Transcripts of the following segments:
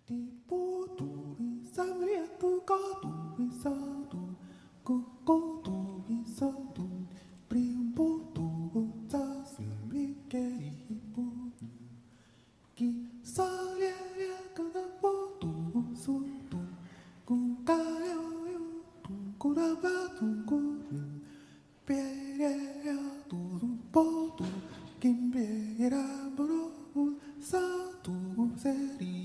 Tipo tu sabria tu có tu sa tu co tu sa tu primpo tu ta sumbi che ipo ki salia cada po tu su tu con ca yo tu cura va tu co piega tu po tu kim piega bro sa tu seri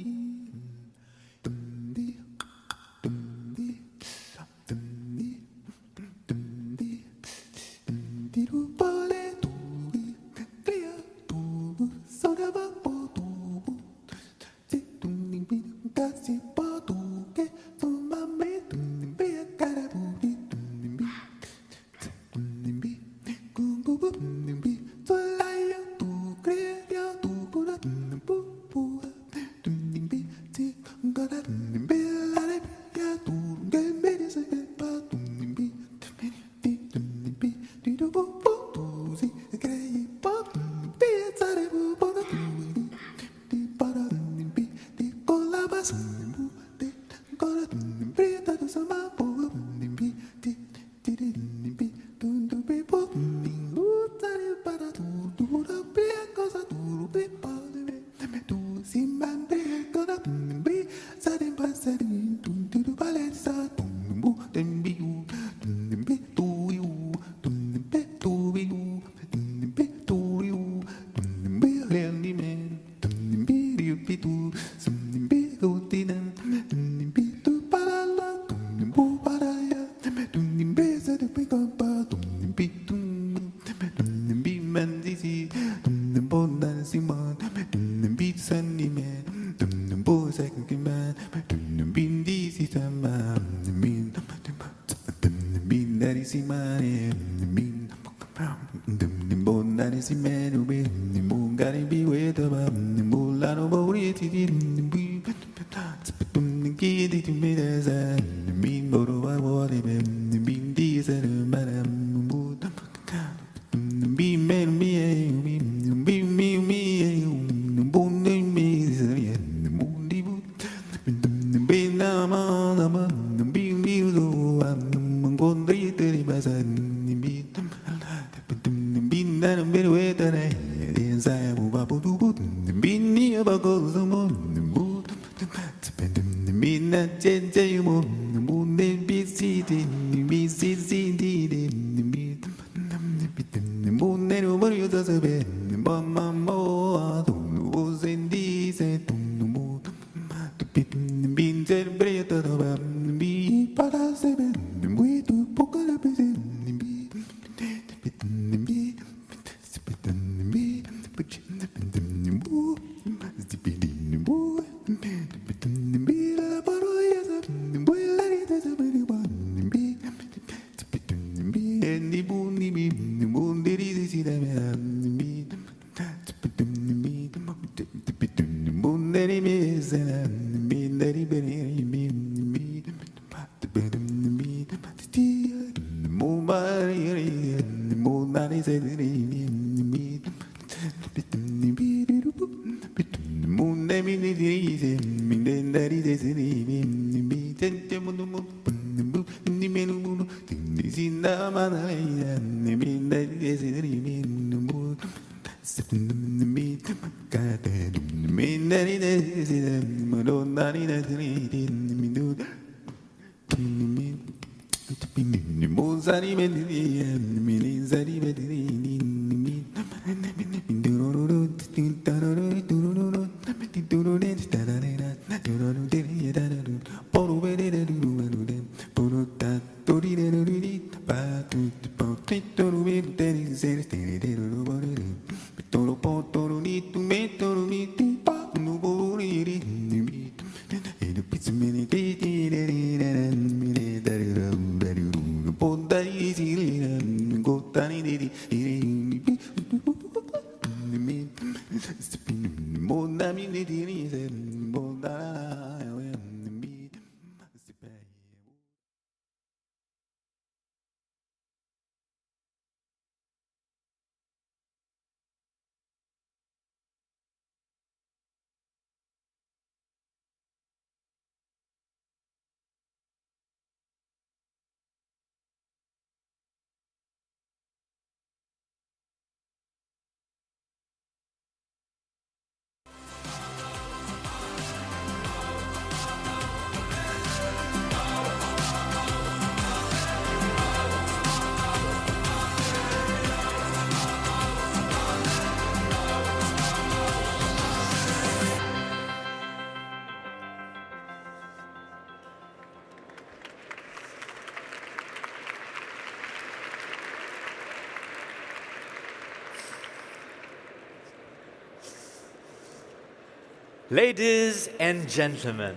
Ladies and gentlemen,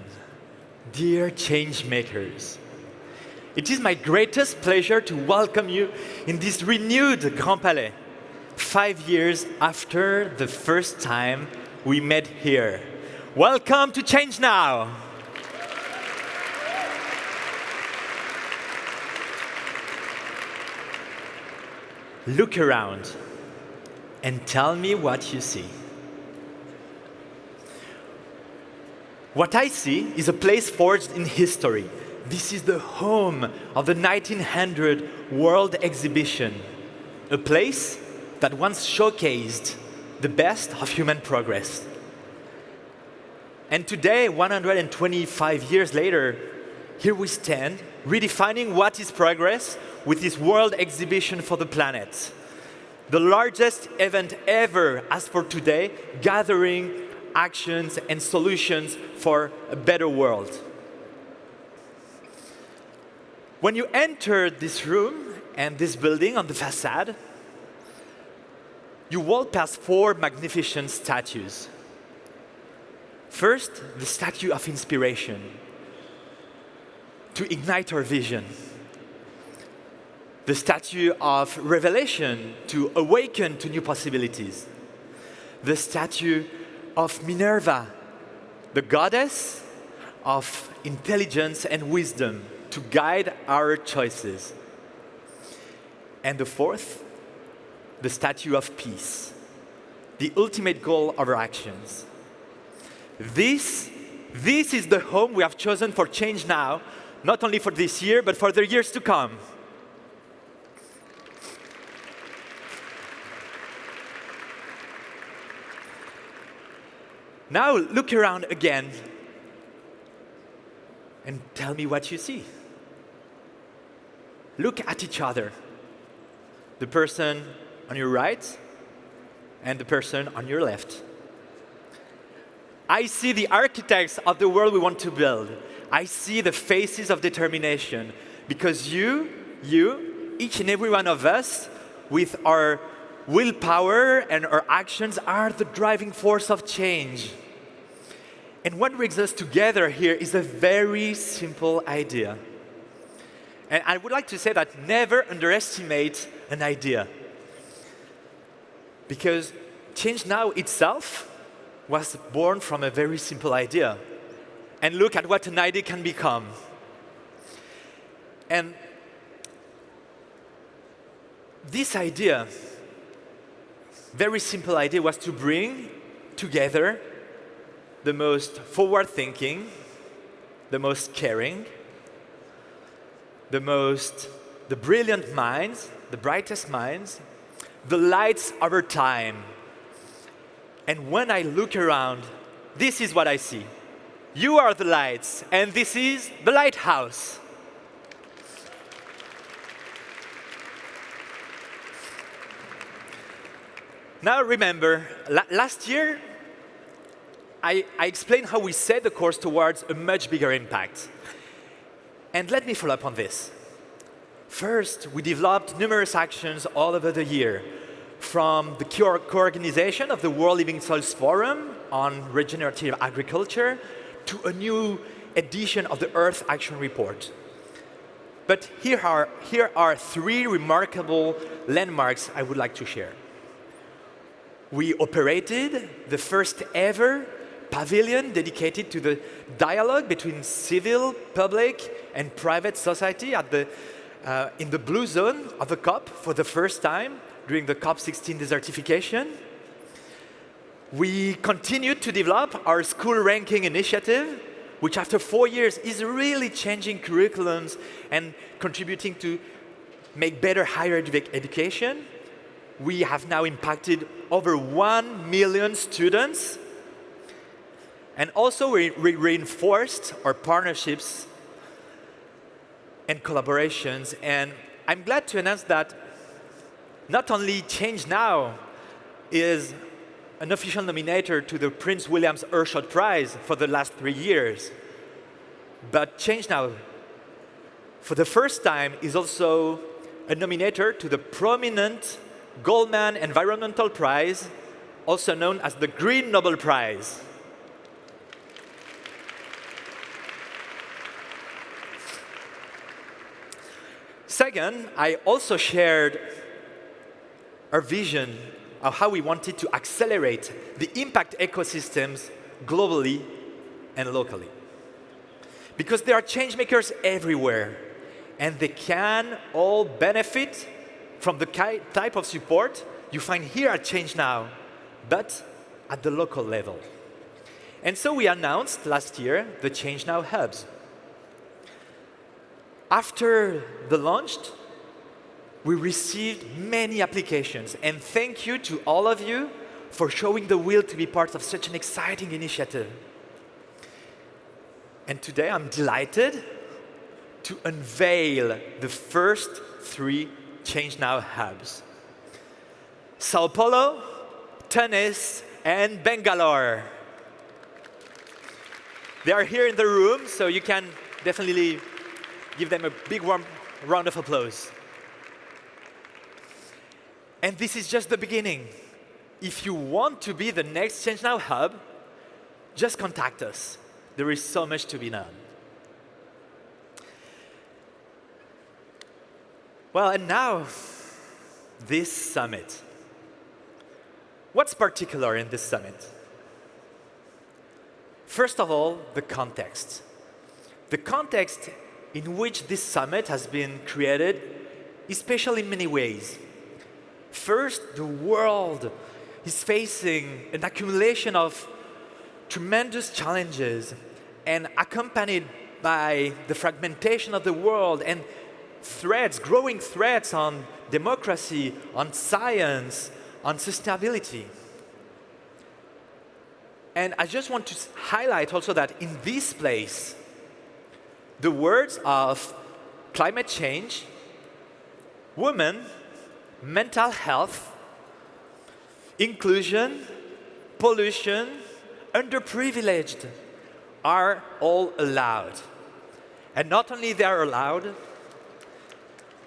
dear change makers, it is my greatest pleasure to welcome you in this renewed Grand Palais, 5 years after the first time we met here. Welcome to ChangeNOW! Look around and tell me what you see. What I see is a place forged in history. This is the home of the 1900 World Exhibition, a place that once showcased the best of human progress. And today, 125 years later, here we stand, redefining what is progress with this World Exhibition for the planet. The largest event ever, as for today, gathering actions and solutions for a better world. When you enter this room and this building on the facade, you walk past 4 magnificent statues. First, the statue of inspiration, to ignite our vision. The statue of revelation, to awaken to new possibilities. The statue of Minerva, the goddess of intelligence and wisdom, to guide our choices. And the fourth, the statue of peace, the ultimate goal of our actions. This is the home we have chosen for ChangeNOW, not only for this year, but for the years to come. Now look around again and tell me what you see. Look at each other. The person on your right and the person on your left. I see the architects of the world we want to build. I see the faces of determination, because you, each and every one of us, with our willpower and our actions, are the driving force of change. And what brings us together here is a very simple idea. And I would like to say that never underestimate an idea. Because ChangeNOW itself was born from a very simple idea. And look at what an idea can become. And this idea, very simple idea, was to bring together the most forward-thinking, the most caring, the brilliant minds, the brightest minds, the lights of our time. And when I look around, this is what I see. You are the lights, and this is the lighthouse. Now remember, last year, I explained how we set the course towards a much bigger impact. And let me follow up on this. First, we developed numerous actions all over the year, from the co-organization of the World Living Soils Forum on regenerative agriculture to a new edition of the Earth Action Report. But here are 3 remarkable landmarks I would like to share. We operated the first ever pavilion dedicated to the dialogue between civil, public, and private society in the blue zone of the COP for the first time during the COP16 desertification. We continued to develop our school ranking initiative, which after 4 years is really changing curriculums and contributing to make better higher education. We have now impacted over 1 million students. And also we reinforced our partnerships and collaborations. And I'm glad to announce that not only ChangeNOW is an official nominator to the Prince William's Earthshot Prize for the last 3 years, but ChangeNOW, for the first time, is also a nominator to the prominent Goldman Environmental Prize, also known as the Green Nobel Prize. Second, I also shared our vision of how we wanted to accelerate the impact ecosystems globally and locally. Because there are change makers everywhere, and they can all benefit from the type of support you find here at ChangeNOW, but at the local level. And so we announced last year the ChangeNOW hubs. After the launch, we received many applications, and thank you to all of you for showing the will to be part of such an exciting initiative. And today I'm delighted to unveil the first 3 ChangeNOW hubs: Sao Paulo, Tunis, and Bangalore. They are here in the room, so you can definitely give them a big warm round of applause. And this is just the beginning. If you want to be the next ChangeNOW hub, just contact us. There is so much to be done. Well, and now, this summit. What's particular in this summit? First of all, the context. The context in which this summit has been created is special in many ways. First, the world is facing an accumulation of tremendous challenges, and accompanied by the fragmentation of the world and threats, growing threats on democracy, on science, on sustainability. And I just want to highlight also that in this place, the words of climate change, women, mental health, inclusion, pollution, underprivileged are all allowed. And not only they are allowed,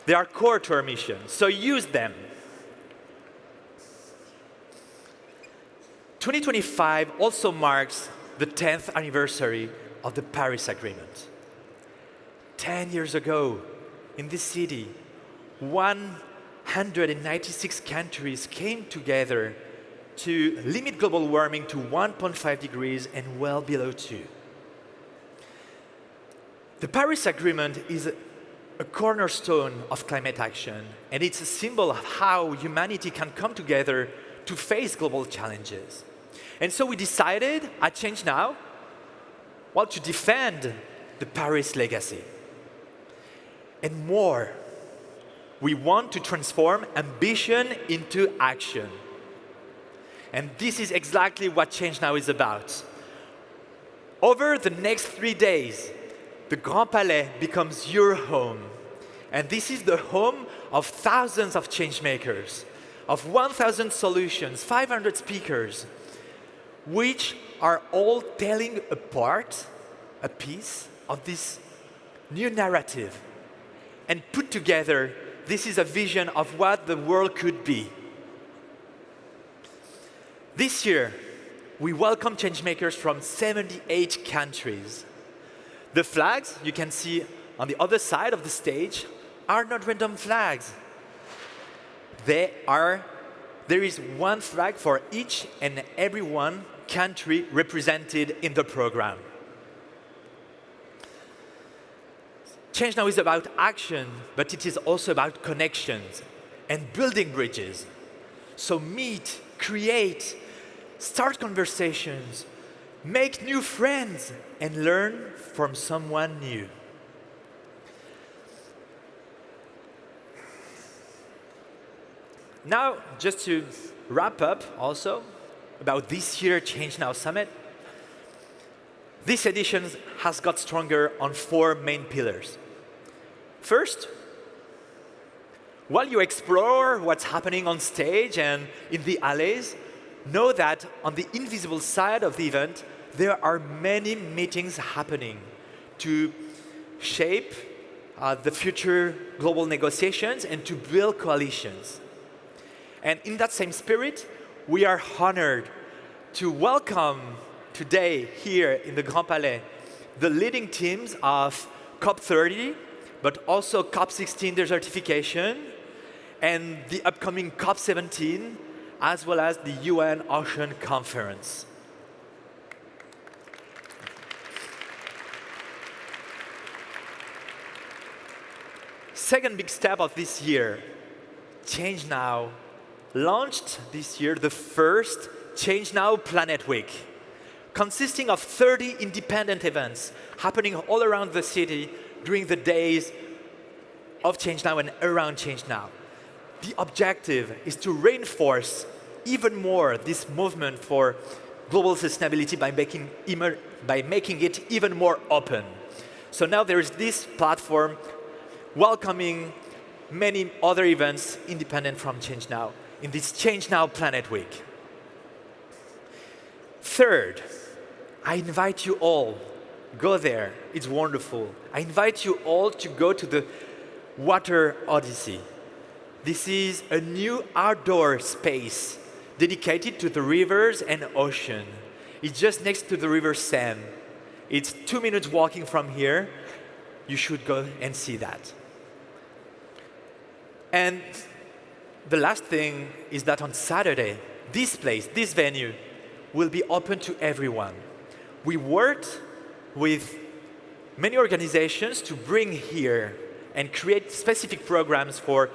they are core to our mission, so use them. 2025 also marks the 10th anniversary of the Paris Agreement. 10 years ago, in this city, 196 countries came together to limit global warming to 1.5 degrees and well below 2. The Paris Agreement is a cornerstone of climate action, and it's a symbol of how humanity can come together to face global challenges. And so we decided at ChangeNOW, well, to defend the Paris legacy. And more, we want to transform ambition into action. And this is exactly what ChangeNOW is about. Over the next 3 days, the Grand Palais becomes your home. And this is the home of thousands of change makers, of 1,000 solutions, 500 speakers, which are all telling a piece of this new narrative. And put together, this is a vision of what the world could be. This year, we welcome changemakers from 78 countries. The flags you can see on the other side of the stage are not random flags. There is one flag for each and every one country represented in the program. ChangeNOW is about action, but it is also about connections and building bridges. So meet, create, start conversations, make new friends, and learn from someone new. Now, just to wrap up also about this year's ChangeNOW Summit, this edition has got stronger on 4 main pillars. First, while you explore what's happening on stage and in the alleys, know that on the invisible side of the event, there are many meetings happening to shape the future global negotiations and to build coalitions. And in that same spirit, we are honored to welcome today here in the Grand Palais the leading teams of COP 30, but also COP16 desertification, and the upcoming COP17, as well as the UN Ocean Conference. Second big step of this year, ChangeNOW launched this year the first ChangeNOW Planet Week, consisting of 30 independent events happening all around the city during the days of ChangeNOW and around ChangeNOW. The objective is to reinforce even more this movement for global sustainability by making it even more open. So now there is this platform welcoming many other events independent from ChangeNOW in this ChangeNOW Planet Week. Third, I invite you all, go there, it's wonderful. I invite you all to go to the Water Odyssey. This is a new outdoor space dedicated to the rivers and ocean. It's just next to the River Seine. It's 2 minutes walking from here. You should go and see that. And the last thing is that on Saturday, this place, this venue, will be open to everyone. We worked with many organizations to bring here and create specific programs for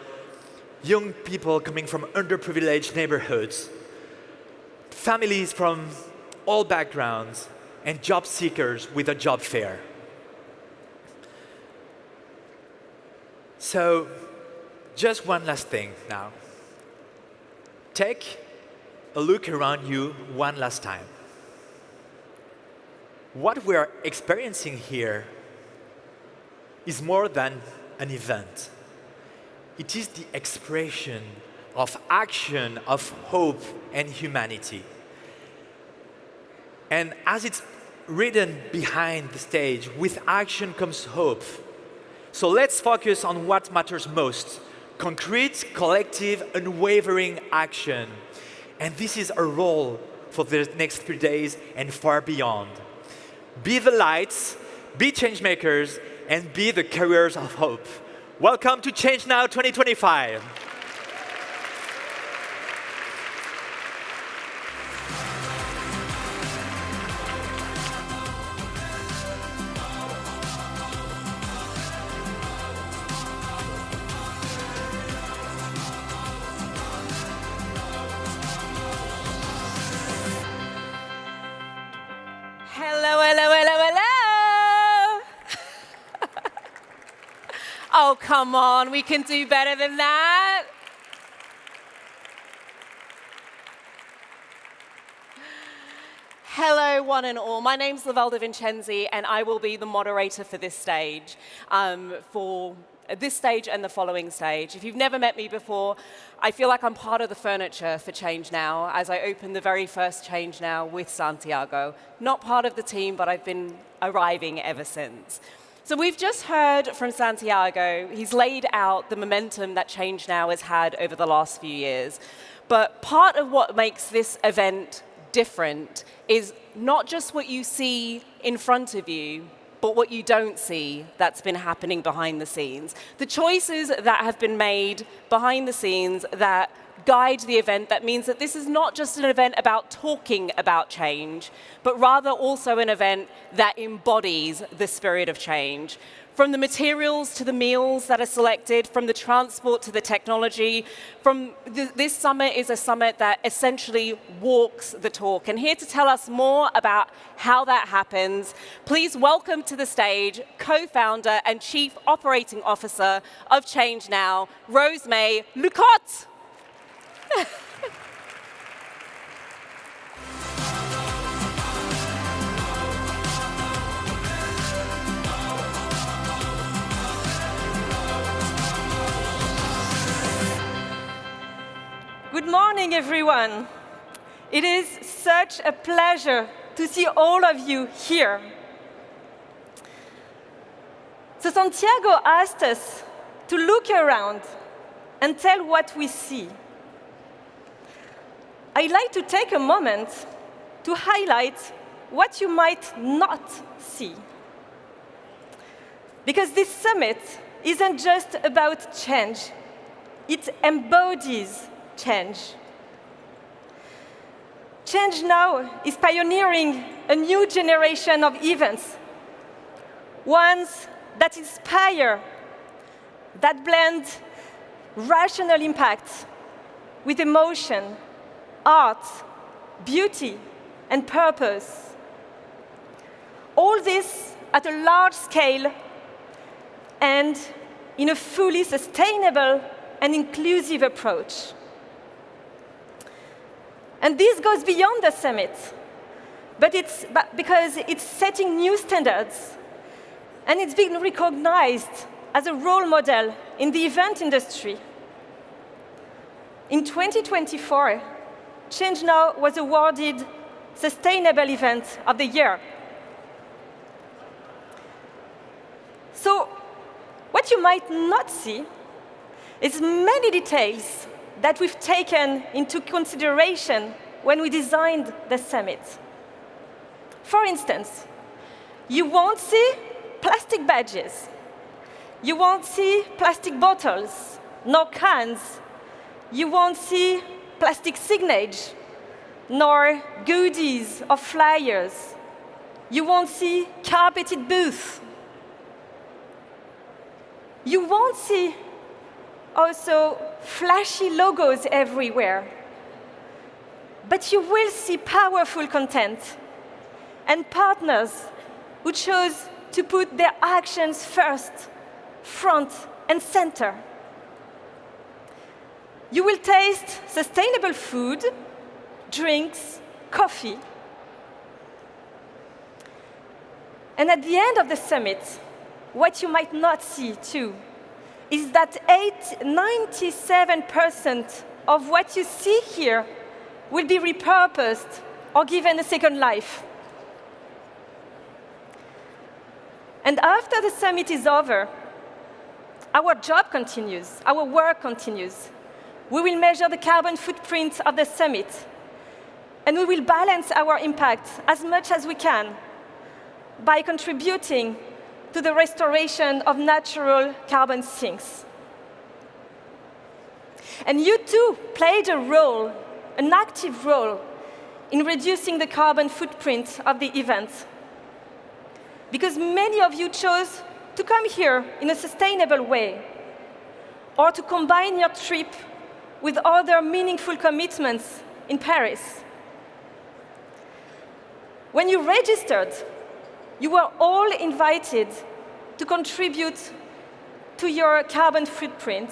young people coming from underprivileged neighborhoods, families from all backgrounds, and job seekers with a job fair. So, just one last thing now. Take a look around you one last time. What we are experiencing here is more than an event. It is the expression of action, of hope, and humanity. And as it's written behind the stage, with action comes hope. So let's focus on what matters most: concrete, collective, unwavering action. And this is our role for the next 3 days and far beyond. Be the lights, be change makers, and be the carriers of hope. Welcome to ChangeNOW 2025. Hello, hello, hello, hello. Oh, come on, we can do better than that. Hello, one and all. My name's Lovelda VINCENZI, and I will be the moderator for this stage, for this stage and the following stage. If you've never met me before, I feel like I'm part of the furniture for ChangeNOW as I open the very first ChangeNOW with Santiago. Not part of the team, but I've been arriving ever since. So we've just heard from Santiago. He's laid out the momentum that ChangeNOW has had over the last few years. But part of what makes this event different is not just what you see in front of you, but what you don't see that's been happening behind the scenes. The choices that have been made behind the scenes that guide the event, that means that this is not just an event about talking about change, but rather also an event that embodies the spirit of change. From the materials to the meals that are selected, from the transport to the technology, this summit is a summit that essentially walks the talk. And here to tell us more about how that happens, please welcome to the stage co-founder and Chief Operating Officer of ChangeNOW, Rosemary LUCOTTE. Good morning, everyone. It is such a pleasure to see all of you here. So Santiago asked us to look around and tell what we see. I'd like to take a moment to highlight what you might not see. Because this summit isn't just about change. It embodies change. ChangeNOW is pioneering a new generation of events, ones that inspire, that blend rational impact with emotion, art, beauty, and purpose. All this at a large scale and in a fully sustainable and inclusive approach. And this goes beyond the summit, because it's setting new standards, and it's being recognized as a role model in the event industry. In 2024, ChangeNOW was awarded Sustainable Event of the Year. So, what you might not see is many details that we've taken into consideration when we designed the summit. For instance, you won't see plastic badges. You won't see plastic bottles, nor cans. You won't see plastic signage, nor goodies or flyers. You won't see carpeted booths. You won't see also flashy logos everywhere. But you will see powerful content and partners who chose to put their actions first, front and center. You will taste sustainable food, drinks, coffee. And at the end of the summit, what you might not see, too, is that 97% of what you see here will be repurposed or given a second life. And after the summit is over, our job continues, our work continues. We will measure the carbon footprint of the summit, and we will balance our impact as much as we can by contributing to the restoration of natural carbon sinks. And you too played a role, an active role, in reducing the carbon footprint of the event. Because many of you chose to come here in a sustainable way, or to combine your trip with other meaningful commitments in Paris. When you registered, you were all invited to contribute to your carbon footprint,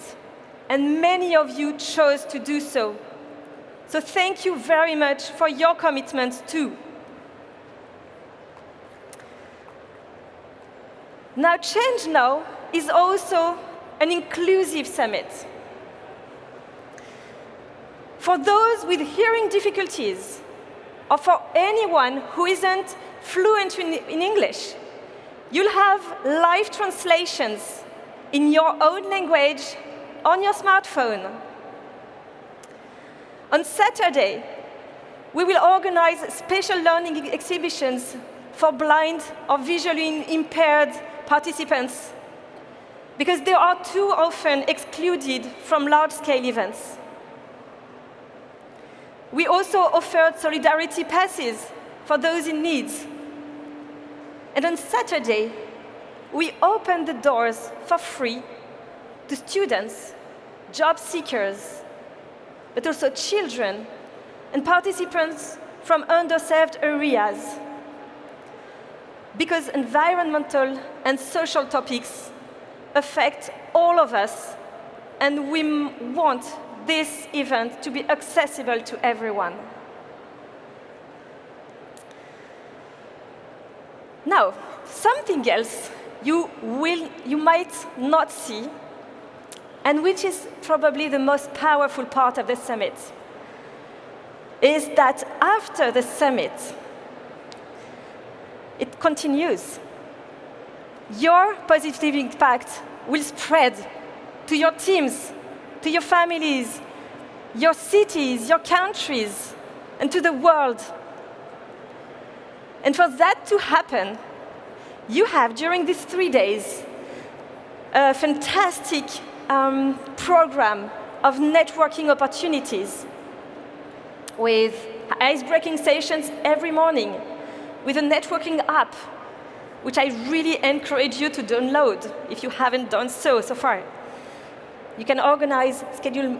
and many of you chose to do so. So thank you very much for your commitment too. Now, ChangeNOW is also an inclusive summit. For those with hearing difficulties, or for anyone who isn't fluent in English, you'll have live translations in your own language on your smartphone. On Saturday, we will organize special learning exhibitions for blind or visually impaired participants, because they are too often excluded from large-scale events. We also offered solidarity passes for those in need. And on Saturday, we opened the doors for free to students, job seekers, but also children and participants from underserved areas. Because environmental and social topics affect all of us, and we want this event to be accessible to everyone. Now, something else you might not see, and which is probably the most powerful part of the summit, is that after the summit, it continues. Your positive impact will spread to your teams, to your families, your cities, your countries, and to the world. And for that to happen, you have, during these 3 days, a fantastic program of networking opportunities with ice-breaking sessions every morning, with a networking app, which I really encourage you to download if you haven't done so far. You can schedule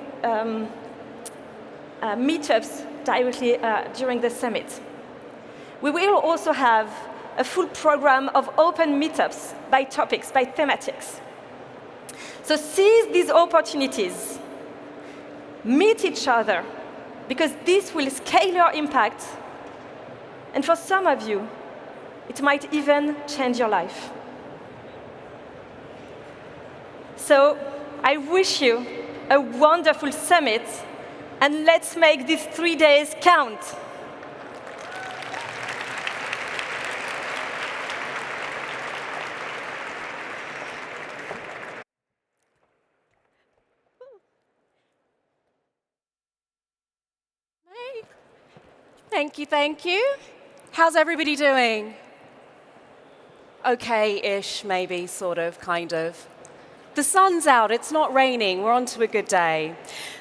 meetups directly during the summit. We will also have a full program of open meetups by topics, by thematics. So seize these opportunities, meet each other, because this will scale your impact. And for some of you, it might even change your life. So I wish you a wonderful summit, and let's make these 3 days count. Thank you. How's everybody doing? Okay-ish, maybe, sort of, kind of. The sun's out, it's not raining, we're on to a good day.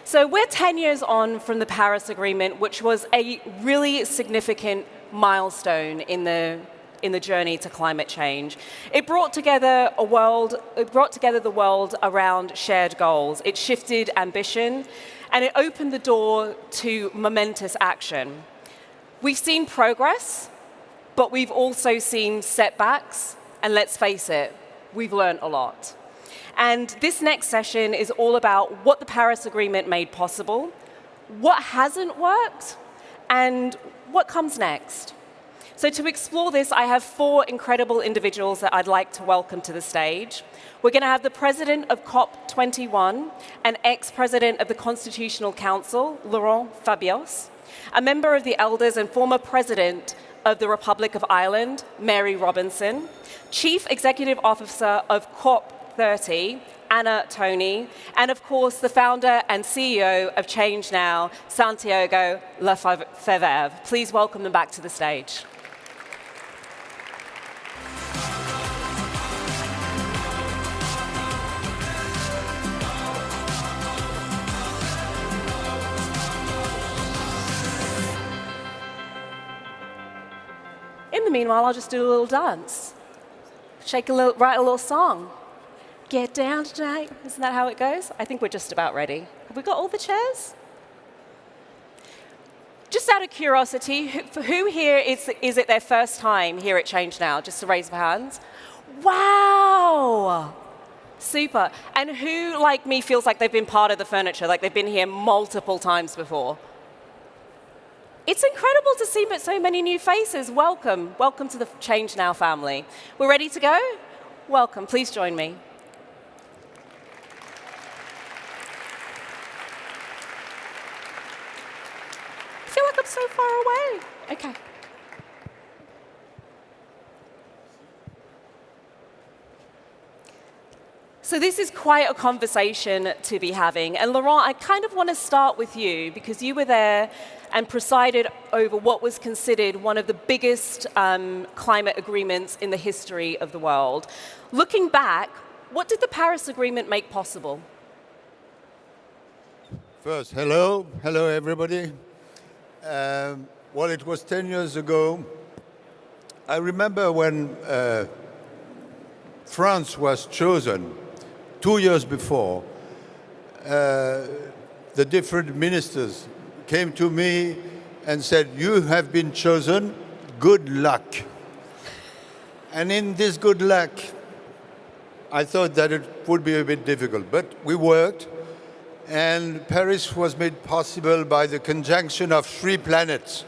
So we're 10 years on from the Paris Agreement, which was a really significant milestone in the journey to climate change. It brought together the world around shared goals. It shifted ambition, and it opened the door to momentous action. We've seen progress, but we've also seen setbacks, and let's face it, we've learned a lot. And this next session is all about what the Paris Agreement made possible, what hasn't worked, and what comes next. So to explore this, I have 4 incredible individuals that I'd like to welcome to the stage. We're going to have the president of COP 21, an ex-president of the Constitutional Council, Laurent Fabius, a member of the Elders and former president of the Republic of Ireland, Mary Robinson, chief executive officer of COP 30, Toni, and of course the founder and CEO of ChangeNOW, Santiago LEFEBVRE. Please welcome them back to the stage. In the meanwhile, I'll just do a little dance. Write a little song. Get down tonight. Isn't that how it goes? I think we're just about ready. Have we got all the chairs? Just out of curiosity, for who here is it their first time here at ChangeNOW? Just to raise their hands. Wow! Super. And who, like me, feels like they've been part of the furniture, like they've been here multiple times before? It's incredible to see so many new faces. Welcome. Welcome to the ChangeNOW family. We're ready to go? Welcome. Please join me. I feel like I'm so far away. Okay. So this is quite a conversation to be having. And Laurent, I kind of want to start with you because you were there and presided over what was considered one of the biggest climate agreements in the history of the world. Looking back, what did the Paris Agreement make possible? First, hello everybody. Well, it was 10 years ago. I remember when France was chosen 2 years before, the different ministers came to me and said, "You have been chosen, good luck." And in this good luck, I thought that it would be a bit difficult, but we worked, and Paris was made possible by the conjunction of 3 planets.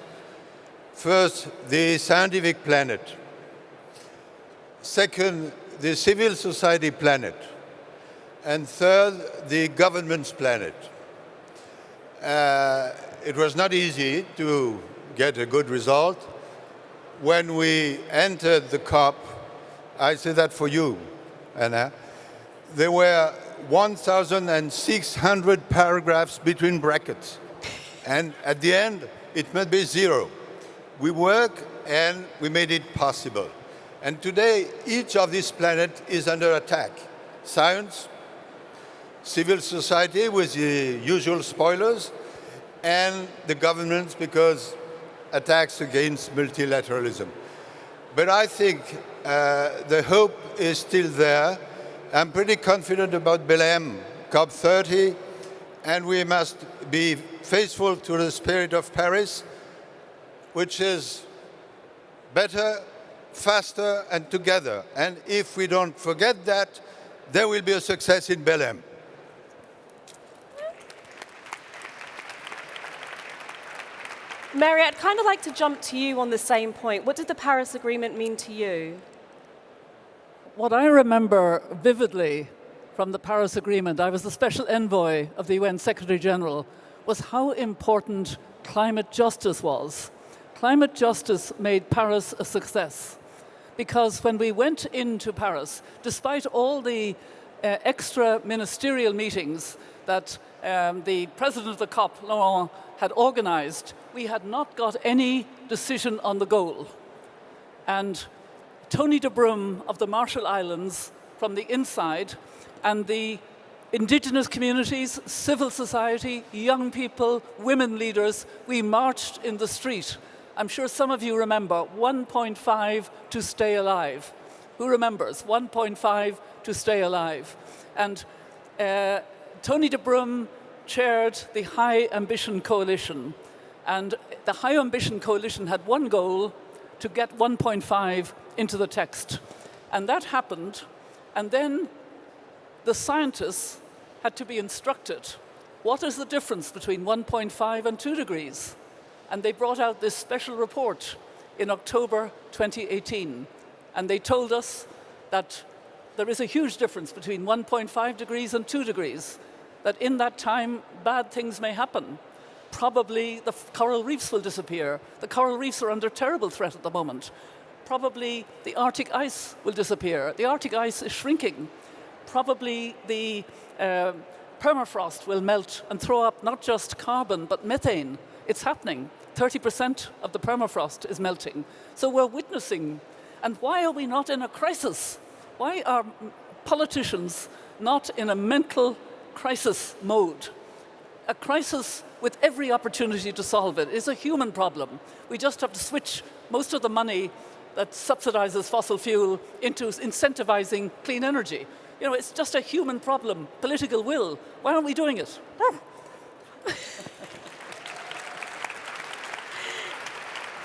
First, the scientific planet. Second, the civil society planet. And third, the government's planet. It was not easy to get a good result. When we entered the COP, I say that for you, Anna, there were 1,600 paragraphs between brackets. And at the end, it must be 0. We work and we made it possible. And today, each of these planets is under attack. science, civil society with the usual spoilers, and the governments because attacks against multilateralism. But I think the hope is still there. I'm pretty confident about Belém, COP30, and we must be faithful to the spirit of Paris, which is better, faster, and together. And if we don't forget that, there will be a success in Belém. Mary, I'd kind of like to jump to you on the same point. What did the Paris Agreement mean to you? What I remember vividly from the Paris Agreement, I was the special envoy of the UN Secretary General, was how important climate justice was. Climate justice made Paris a success. Because when we went into Paris, despite all the extra ministerial meetings that the president of the COP, Laurent, had organized, we had not got any decision on the goal. And Toni of the Marshall Islands from the inside, and the indigenous communities, civil society, young people, women leaders, we marched in the street. I'm sure some of you remember 1.5 to stay alive. Who remembers 1.5 to stay alive? And Toni chaired the High Ambition Coalition. And the High Ambition Coalition had one goal, to get 1.5 into the text. And that happened. And then the scientists had to be instructed, what is the difference between 1.5 and 2 degrees? And they brought out this special report in October 2018. And they told us that there is a huge difference between 1.5 degrees and 2 degrees, that in that time, bad things may happen. Probably the coral reefs will disappear. The coral reefs are under terrible threat at the moment. Probably the Arctic ice will disappear. The Arctic ice is shrinking. Probably the permafrost will melt and throw up not just carbon, but methane. It's happening. 30% of the permafrost is melting. So we're witnessing. And why are we not in a crisis? Why are politicians not in a mental crisis mode? A crisis with every opportunity to solve it is a human problem. We just have to switch most of the money that subsidizes fossil fuel into incentivizing clean energy. You know, it's just a human problem, political will. Why aren't we doing it?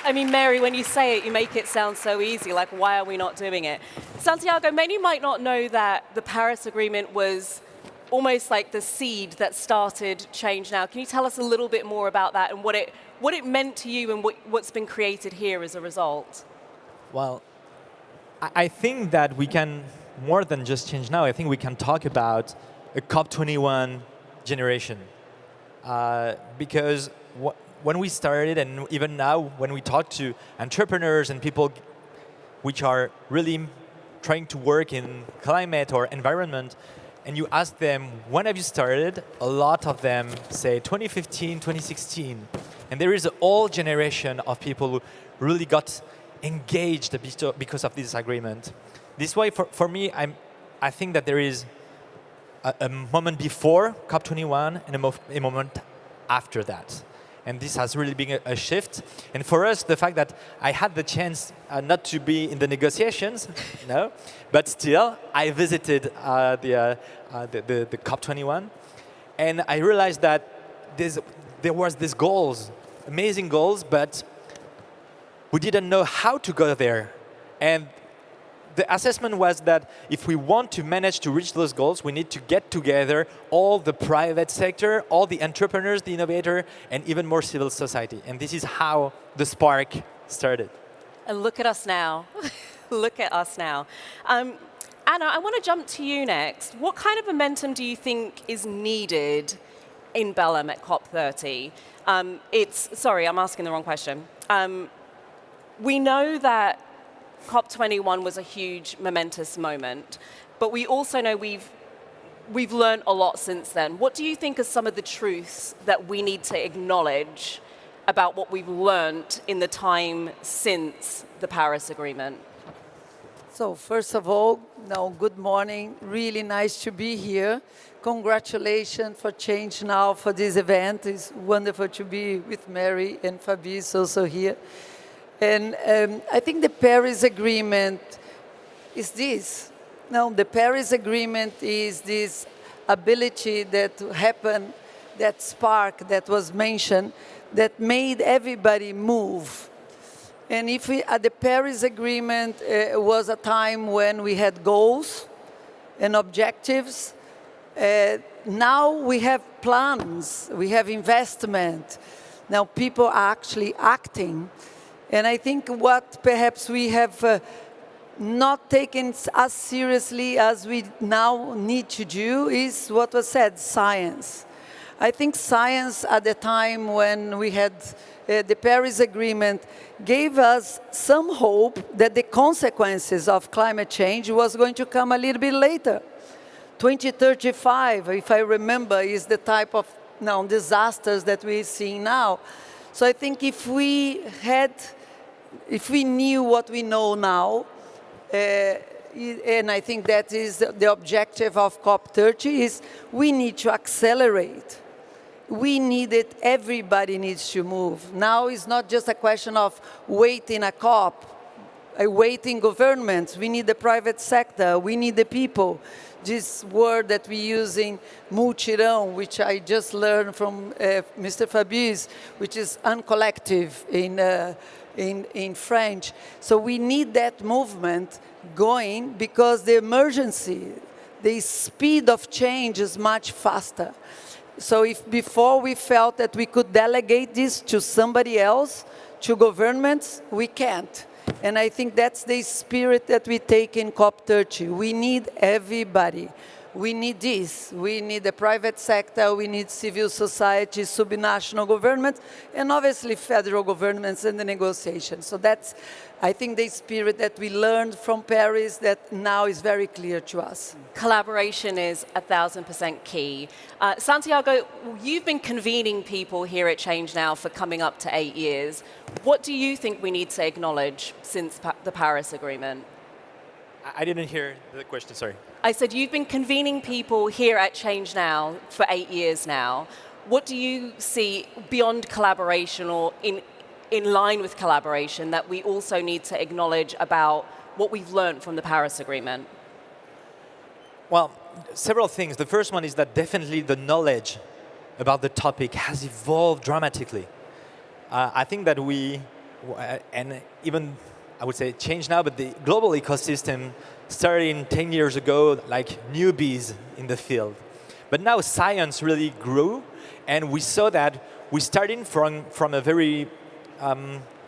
I mean, Mary, when you say it, you make it sound so easy, like, why are we not doing it? Santiago, many might not know that the Paris Agreement was almost like the seed that started ChangeNOW. Can you tell us a little bit more about that and what it meant to you and what's been created here as a result? Well, I think that we can, more than just ChangeNOW, I think we can talk about a COP21 generation. Because when we started, and even now, when we talk to entrepreneurs and people which are really trying to work in climate or environment, and you ask them, when have you started? A lot of them say 2015, 2016. And there is a whole generation of people who really got engaged because of this agreement. This way, for me, I think that there is a moment before COP21 and a moment after that. And this has really been a shift. And for us, the fact that I had the chance not to be in the negotiations, no, but still, I visited the COP21, and I realized that there was these goals, amazing goals, but we didn't know how to go there. And the assessment was that if we want to manage to reach those goals, we need to get together all the private sector, all the entrepreneurs, the innovator, and even more civil society. And this is how the spark started. And look at us now. Look at us now. Anna, I want to jump to you next. What kind of momentum do you think is needed in Belém at COP30? Sorry, I'm asking the wrong question. We know that COP21 was a huge, momentous moment, but we also know we've learned a lot since then. What do you think are some of the truths that we need to acknowledge about what we've learned in the time since the Paris Agreement? So first of all, good morning. Really nice to be here. Congratulations for ChangeNOW for this event. It's wonderful to be with Mary and Fabius also here. And I think the Paris Agreement is this. No, the Paris Agreement is this ability that happened, that spark that was mentioned, that made everybody move. And if we, at the Paris Agreement was a time when we had goals and objectives. Now we have plans, we have investment. Now people are actually acting. And I think what perhaps we have not taken as seriously as we now need to do is what was said, science. I think science at the time when we had the Paris Agreement gave us some hope that the consequences of climate change was going to come a little bit later. 2035, if I remember, is the type of disasters that we're seeing now. So I think if we knew what we know now, and I think that is the objective of COP30, is we need to accelerate. We need it, everybody needs to move. Now it's not just a question of waiting a COP, waiting governments. We need the private sector, we need the people. This word that we use in multirão, which I just learned from Mr. Fabius, which is uncollective in French. So we need that movement going because the emergency, the speed of change is much faster. So if before we felt that we could delegate this to somebody else, to governments, we can't. And I think that's the spirit that we take in COP30. We need everybody. We need this. We need the private sector, we need civil society, subnational governments, and obviously federal governments in the negotiations. So that's, I think, the spirit that we learned from Paris that now is very clear to us. Collaboration is 1,000% key. Santiago, you've been convening people here at ChangeNOW for coming up to 8 years. What do you think we need to acknowledge since the Paris Agreement? I didn't hear the question, sorry. I said you've been convening people here at ChangeNOW for 8 years now. What do you see beyond collaboration or in line with collaboration that we also need to acknowledge about what we've learned from the Paris Agreement? Well, several things. The first one is that definitely the knowledge about the topic has evolved dramatically. I think that we, and even I would say ChangeNOW, but the global ecosystem started 10 years ago like newbies in the field. But now science really grew, and we saw that we started from a very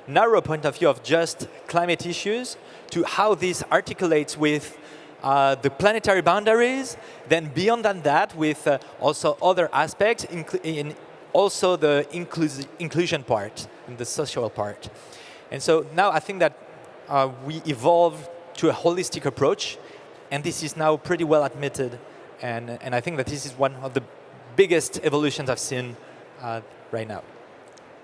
narrow point of view of just climate issues to how this articulates with the planetary boundaries, then beyond that with also other aspects, in also the inclusion part and the social part. And so now I think that we evolved to a holistic approach, and this is now pretty well admitted. And I think that this is one of the biggest evolutions I've seen right now.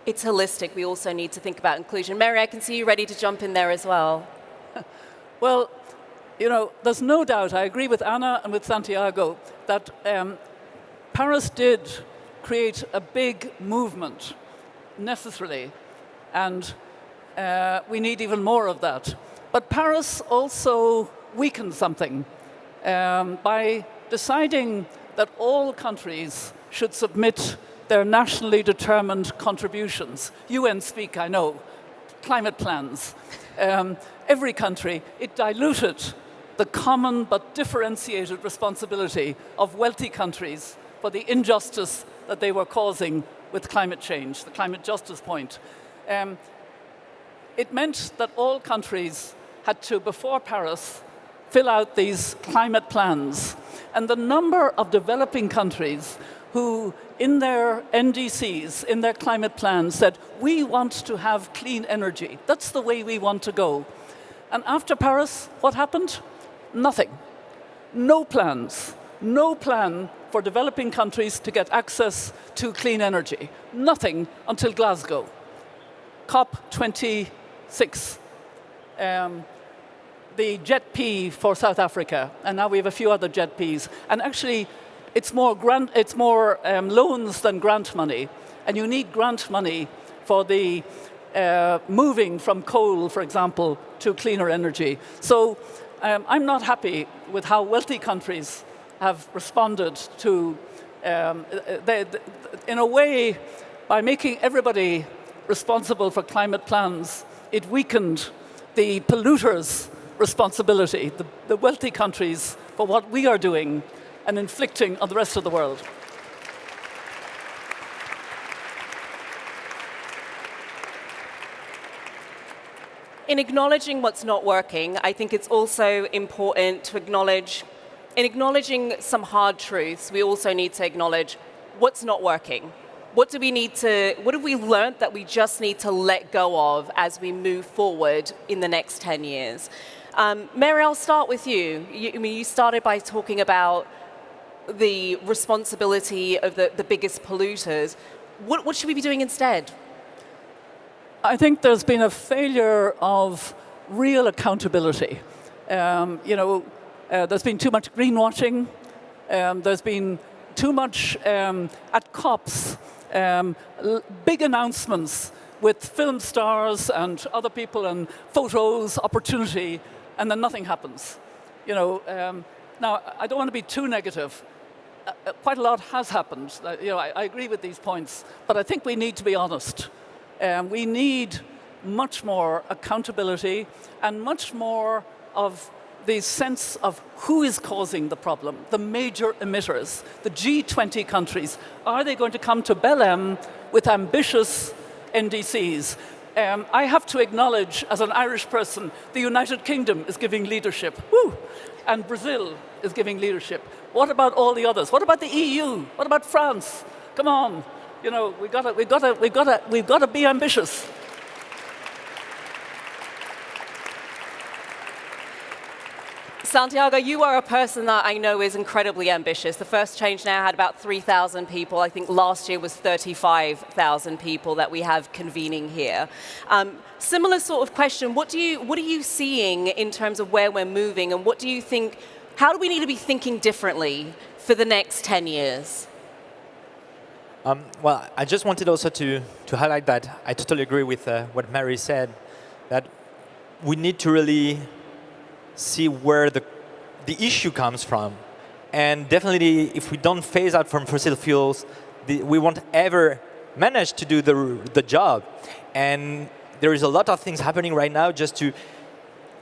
It's holistic. We also need to think about inclusion. Mary, I can see you ready to jump in there as well. Well, you know, there's no doubt, I agree with Anna and with Santiago, that Paris did create a big movement, necessarily, and we need even more of that. But Paris also weakened something by deciding that all countries should submit their nationally determined contributions. UN speak, I know, climate plans. Every country, it diluted the common but differentiated responsibility of wealthy countries for the injustice that they were causing with climate change, the climate justice point. It meant that all countries had to, before Paris, fill out these climate plans. And the number of developing countries who, in their NDCs, in their climate plans, said, we want to have clean energy. That's the way we want to go. And after Paris, what happened? Nothing. No plans. No plan for developing countries to get access to clean energy. Nothing until Glasgow. COP26. the Jet P for South Africa, and now we have a few other Jet Ps. And actually, it's more loans than grant money, and you need grant money for the moving from coal, for example, to cleaner energy. So I'm not happy with how wealthy countries have responded to, in a way, by making everybody responsible for climate plans, it weakened the polluters' responsibility, the wealthy countries, for what we are doing and inflicting on the rest of the world. In acknowledging what's not working, I think it's also important to acknowledge, in acknowledging some hard truths, we also need to acknowledge what's not working. What have we learned that we just need to let go of as we move forward in the next 10 years? Mary, I'll start with you. You started by talking about the responsibility of the biggest polluters. What should we be doing instead? I think there's been a failure of real accountability. There's been too much greenwashing. There's been too much at COPs, big announcements with film stars and other people and photos, opportunity, and then nothing happens. Now, I don't want to be too negative. Quite a lot has happened. I agree with these points, but I think we need to be honest. We need much more accountability and much more of the sense of who is causing the problem, the major emitters, the G20 countries. Are they going to come to Belém with ambitious NDCs? I have to acknowledge, as an Irish person, the United Kingdom is giving leadership. Woo! And Brazil is giving leadership. What about all the others? What about the EU? What about France? Come on, we've got to be ambitious. Santiago, you are a person that I know is incredibly ambitious. The first ChangeNOW had about 3,000 people. I think last year was 35,000 people that we have convening here. Similar sort of question, what are you seeing in terms of where we're moving, and what do you think, how do we need to be thinking differently for the next 10 years? Well, I just wanted also to highlight that I totally agree with what Mary said, that we need to really see where the issue comes from. And definitely, if we don't phase out from fossil fuels, we won't ever manage to do the job. And there is a lot of things happening right now just to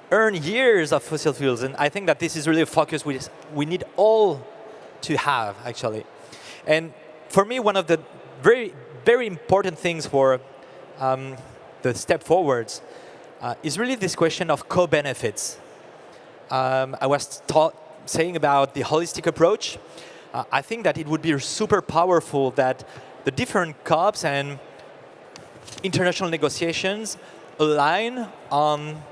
earn years of fossil fuels. And I think that this is really a focus we need all to have, actually. And for me, one of the very, very important things for the step forwards is really this question of co-benefits. I was saying about the holistic approach. I think that it would be super powerful that the different COPs and international negotiations align on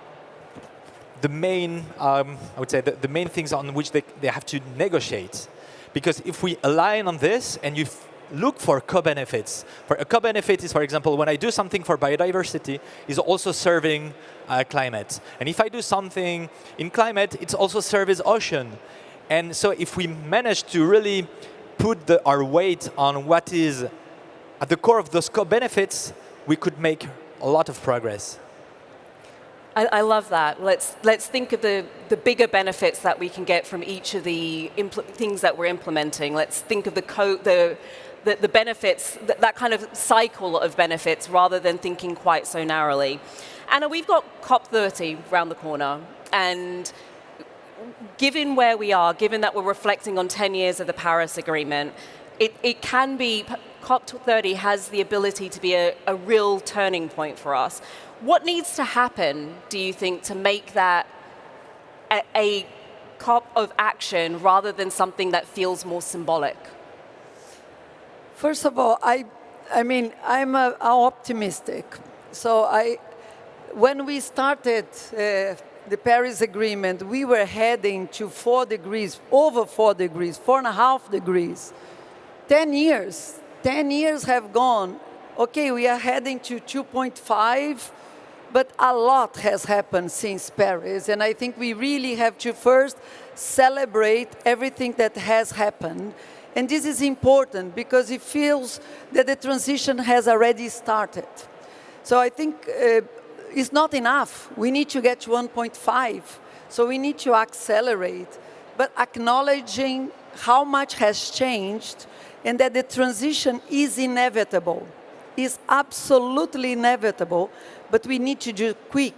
the main, I would say, the main things on which they have to negotiate. Because if we align on this and you look for co-benefits, a co-benefit is, for example, when I do something for biodiversity, is also serving climate. And if I do something in climate, it's also service ocean. And so if we manage to really put our weight on what is at the core of those co-benefits, we could make a lot of progress. I love that. Let's think of the bigger benefits that we can get from each of the things that we're implementing. Let's think of the benefits, that kind of cycle of benefits, rather than thinking quite so narrowly. Anna, we've got COP30 around the corner, and given where we are, given that we're reflecting on 10 years of the Paris Agreement, it can be, COP30 has the ability to be a real turning point for us. What needs to happen, do you think, to make that a COP of action rather than something that feels more symbolic? First of all, I'm optimistic. So when we started the Paris Agreement, we were heading to 4 degrees, over 4 degrees, 4.5 degrees. 10 years have gone. Okay, we are heading to 2.5, But a lot has happened since Paris, and I think we really have to first celebrate everything that has happened. And this is important because it feels that the transition has already started. So I think it's not enough. We need to get to 1.5. So we need to accelerate, but acknowledging how much has changed and that the transition is inevitable, is absolutely inevitable, but we need to do it quick,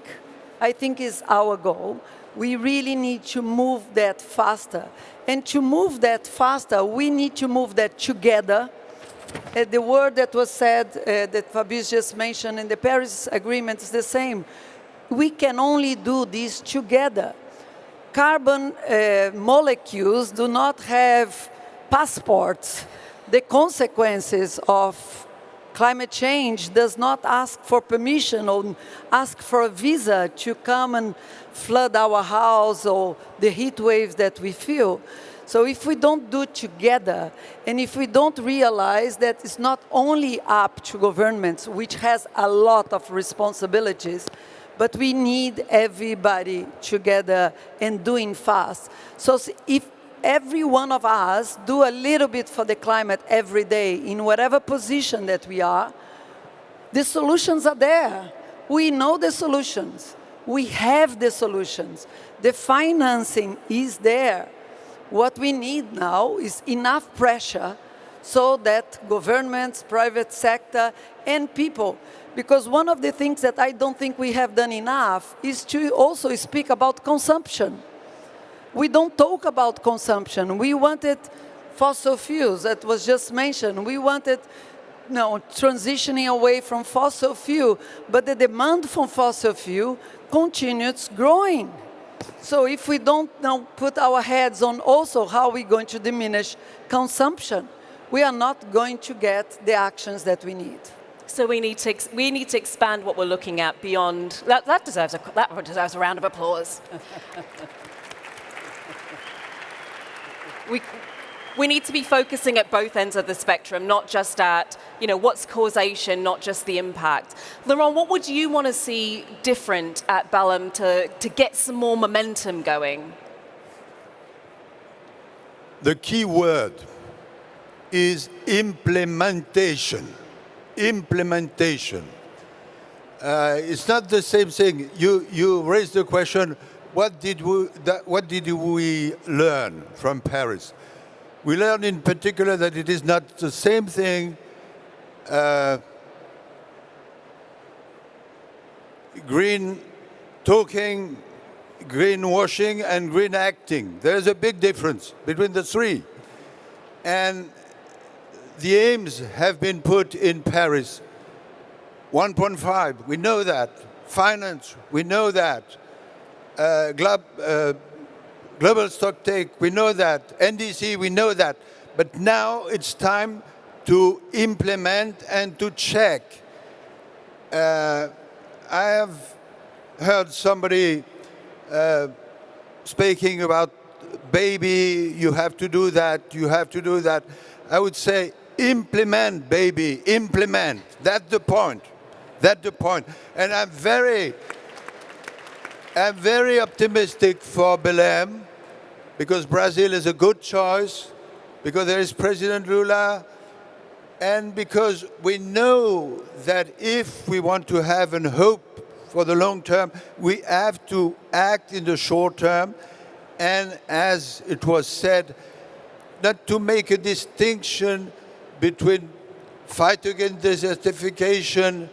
I think is our goal. We really need to move that faster. And to move that faster, we need to move that together. The word that was said, that Fabius just mentioned in the Paris Agreement is the same. We can only do this together. Carbon molecules do not have passports. The consequences of climate change does not ask for permission or ask for a visa to come and flood our house or the heat waves that we feel. So if we don't do it together, and if we don't realize that it's not only up to governments, which has a lot of responsibilities, but we need everybody together and doing fast. So if every one of us do a little bit for the climate every day in whatever position that we are, the solutions are there. We know the solutions. We have the solutions. The financing is there. What we need now is enough pressure so that governments, private sector, and people, because one of the things that I don't think we have done enough is to also speak about consumption. We don't talk about consumption. We wanted fossil fuels, that was just mentioned. We wanted transitioning away from fossil fuel, but the demand for fossil fuel continues growing. So if we don't now put our heads on also how we're going to diminish consumption, we are not going to get the actions that we need. So we need to expand what we're looking at beyond. That deserves a round of applause. We need to be focusing at both ends of the spectrum, not just at what's causation, not just the impact. Laurent, what would you want to see different at Belém to get some more momentum going? The key word is implementation. Implementation. It's not the same thing. You raised the question, what did we learn from Paris? We learned in particular that it is not the same thing green talking, greenwashing, and green acting. There is a big difference between the three. And the aims have been put in Paris. 1.5, we know that. Finance, we know that. Global stock take, we know that. NDC, we know that. But now it's time to implement and to check. I have heard somebody speaking about baby, you have to do that, you have to do that. I would say implement, baby, implement. That's the point. That's the point. And I'm very optimistic for Belém, because Brazil is a good choice, because there is President Lula, and because we know that if we want to have a hope for the long term, we have to act in the short term, and as it was said, not to make a distinction between fight against desertification,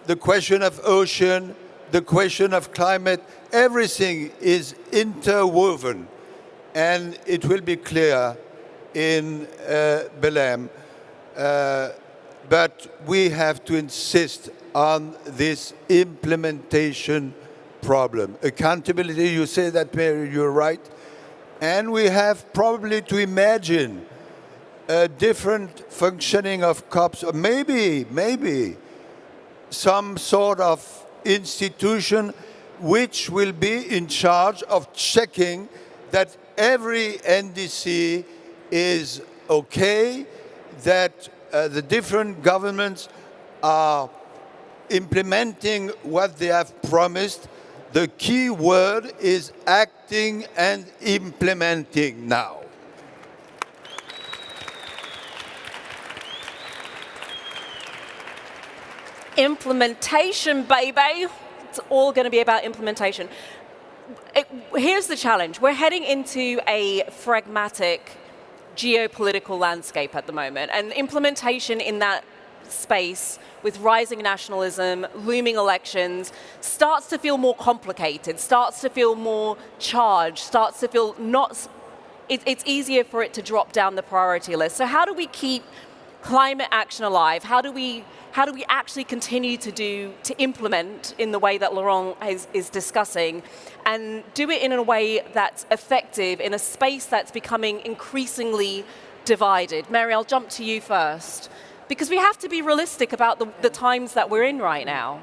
the question of ocean, the question of climate. Everything is interwoven, and it will be clear in Belém. But we have to insist on this implementation problem. Accountability, you say that, Mary, you're right. And we have probably to imagine a different functioning of COPs, or maybe some sort of institution which will be in charge of checking that every NDC is okay, that the different governments are implementing what they have promised. The key word is acting and implementing now. Implementation, baby. It's all going to be about implementation. Here's the challenge. We're heading into a pragmatic geopolitical landscape at the moment, and implementation in that space with rising nationalism, looming elections, starts to feel more complicated, starts to feel more charged, starts to feel it's easier for it to drop down the priority list. So how do we keep climate action alive? How do we actually continue to implement in the way that Laurent is discussing, and do it in a way that's effective in a space that's becoming increasingly divided? Mary, I'll jump to you first, because we have to be realistic about the times that we're in right now.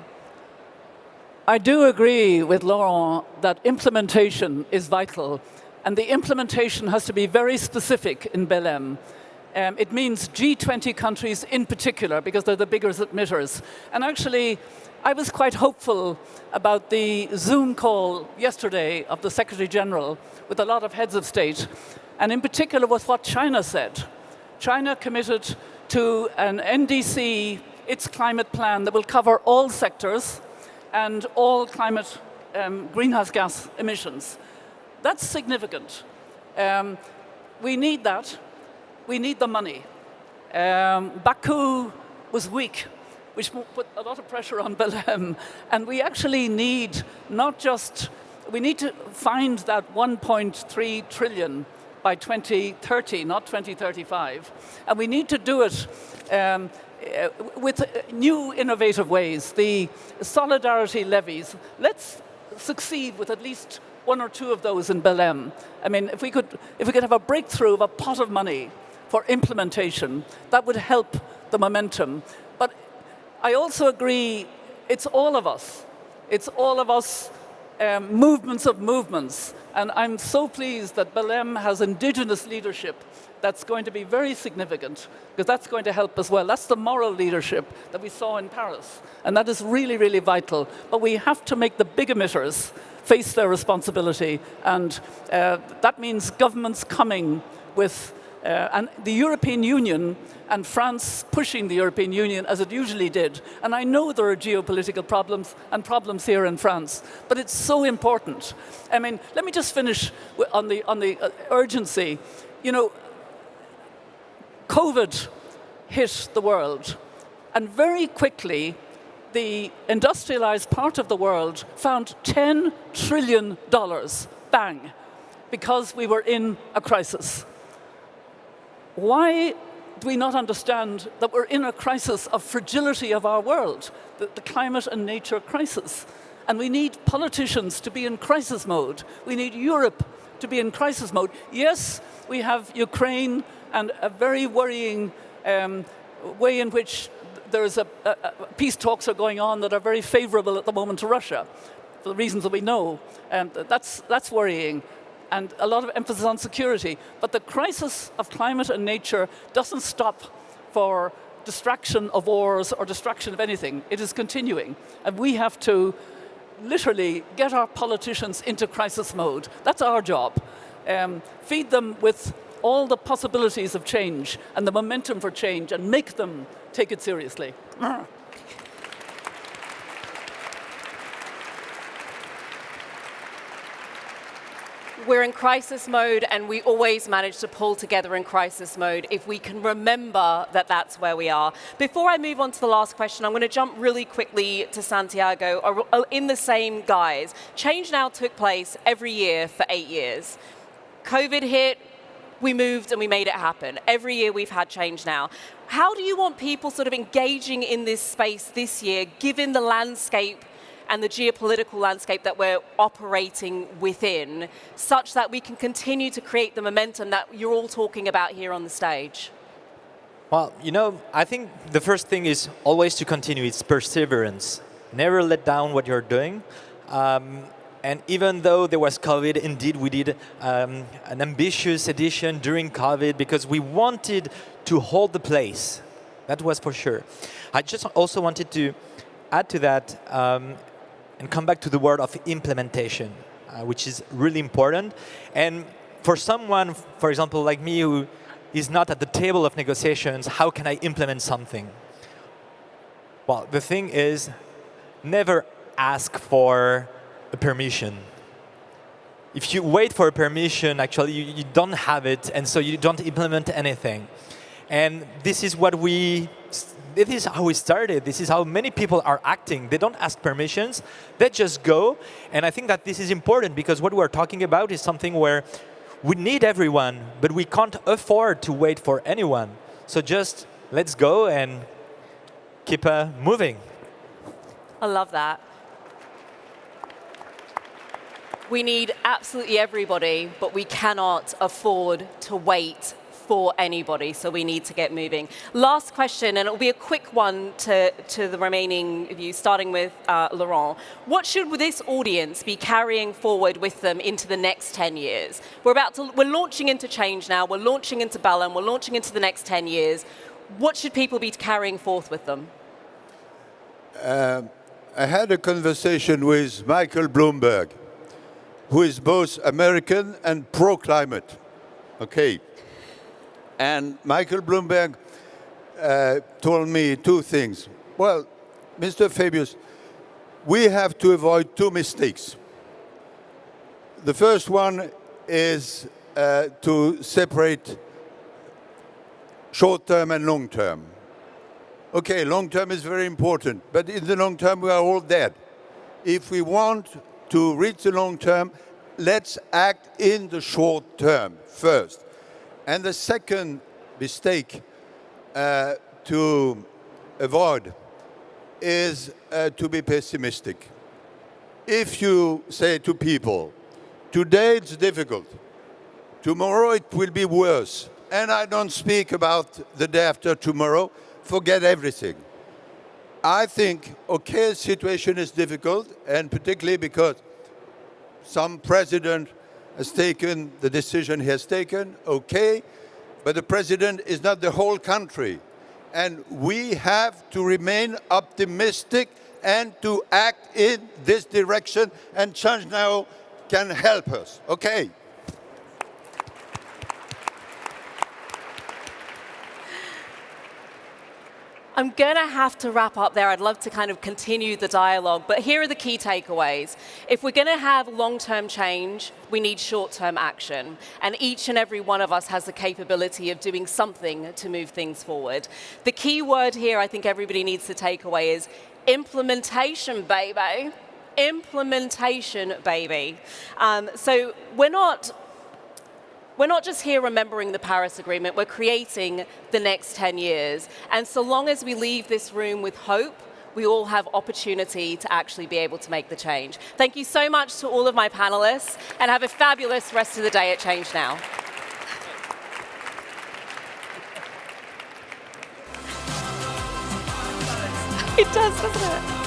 I do agree with Laurent that implementation is vital, and the implementation has to be very specific in Belém. It means G20 countries in particular, because they're the biggest emitters. And actually, I was quite hopeful about the Zoom call yesterday of the Secretary General with a lot of heads of state, and in particular with what China said. China committed to an NDC, its climate plan that will cover all sectors and all climate greenhouse gas emissions. That's significant. We need that. We need the money. Baku was weak, which put a lot of pressure on Belém. And we actually need we need to find that 1.3 trillion by 2030, not 2035. And we need to do it with new innovative ways. The solidarity levies, let's succeed with at least one or two of those in Belém. I mean, if we could have a breakthrough of a pot of money for implementation, that would help the momentum. But I also agree, it's all of us. It's all of us, movements of movements. And I'm so pleased that Belém has indigenous leadership that's going to be very significant, because that's going to help as well. That's the moral leadership that we saw in Paris. And that is really, really vital. But we have to make the big emitters face their responsibility. And that means governments coming with and the European Union and France pushing the European Union as it usually did. And I know there are geopolitical problems here in France, but it's so important. I mean, let me just finish on the urgency. You know, COVID hit the world, and very quickly the industrialized part of the world found $10 trillion, bang, because we were in a crisis. Why do we not understand that we're in a crisis of fragility of our world, the climate and nature crisis? And we need politicians to be in crisis mode. We need Europe to be in crisis mode. Yes, we have Ukraine and a very worrying way in which there's peace talks are going on that are very favorable at the moment to Russia, for the reasons that we know. And that's worrying. And a lot of emphasis on security. But the crisis of climate and nature doesn't stop for distraction of wars or distraction of anything. It is continuing. And we have to literally get our politicians into crisis mode. That's our job. Feed them with all the possibilities of change and the momentum for change, and make them take it seriously. We're in crisis mode, and we always manage to pull together in crisis mode if we can remember that that's where we are. Before I move on to the last question, I'm going to jump really quickly to Santiago in the same guise. ChangeNOW took place every year for 8 years. COVID hit, we moved and we made it happen. Every year we've had ChangeNOW. How do you want people sort of engaging in this space this year, given the landscape and the geopolitical landscape that we're operating within, such that we can continue to create the momentum that you're all talking about here on the stage? Well, you know, I think the first thing is always to continue. It's perseverance. Never let down what you're doing. And even though there was COVID, indeed we did an ambitious edition during COVID because we wanted to hold the place. That was for sure. I just also wanted to add to that and come back to the word of implementation, which is really important. And for someone, for example, like me, who is not at the table of negotiations, how can I implement something? Well, the thing is, never ask for a permission. If you wait for a permission, actually, you don't have it, and so you don't implement anything. And this is how we started. This is how many people are acting. They don't ask permissions. They just go. And I think that this is important because what we're talking about is something where we need everyone, but we can't afford to wait for anyone. So just let's go and keep moving. I love that. We need absolutely everybody, but we cannot afford to wait for anybody, so we need to get moving. Last question, and it'll be a quick one to the remaining of you, starting with Laurent. What should this audience be carrying forward with them into the next 10 years? We're launching into ChangeNOW, we're launching into Belém, we're launching into the next 10 years. What should people be carrying forth with them? I had a conversation with Michael Bloomberg, who is both American and pro-climate. Okay. And Michael Bloomberg told me two things. Well, Mr. Fabius, we have to avoid two mistakes. The first one is to separate short-term and long-term. Okay, long-term is very important, but in the long term, we are all dead. If we want to reach the long term, let's act in the short term first. And the second mistake to avoid is to be pessimistic. If you say to people, today it's difficult, tomorrow it will be worse, and I don't speak about the day after tomorrow, forget everything. I think, okay, the situation is difficult, and particularly because some president has taken the decision he has taken, okay, but the president is not the whole country. And we have to remain optimistic and to act in this direction, and ChangeNOW can help us, okay? I'm going to have to wrap up there. I'd love to kind of continue the dialogue, but here are the key takeaways. If we're going to have long-term change, we need short-term action, and each and every one of us has the capability of doing something to move things forward. The key word here I think everybody needs to take away is implementation, baby. Implementation, baby. So we're not just here remembering the Paris Agreement, we're creating the next 10 years. And so long as we leave this room with hope, we all have opportunity to actually be able to make the change. Thank you so much to all of my panelists, and have a fabulous rest of the day at ChangeNOW. It does, doesn't it?